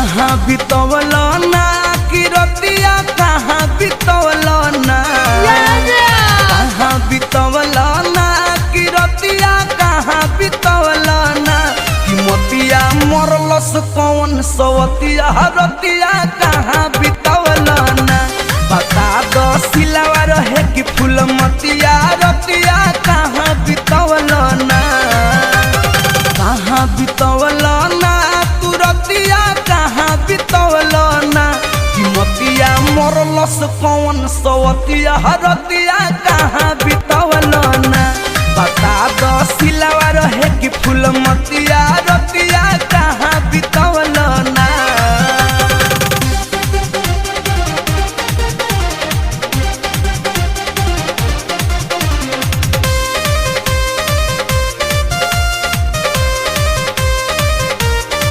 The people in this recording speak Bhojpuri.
कहाँ बितवल ना कि रतिया कहाँ बितवल ना कहाँ बितवल ना कि रतिया कहाँ बितवल ना कि मोतिया मरलस कौन सवतिया रतिया कहाँ बितवल ना बता दो सिलावा रहे कि फूल मतिया रतिया कहाँ बितवल ना कहाँ बितवल ना तू रतिया कहाँ बितवल ना कि मोतिया मरलस कौन सवतिया रतिया कहाँ बितवल ना बता दो सिलावा रहे कि फूल मत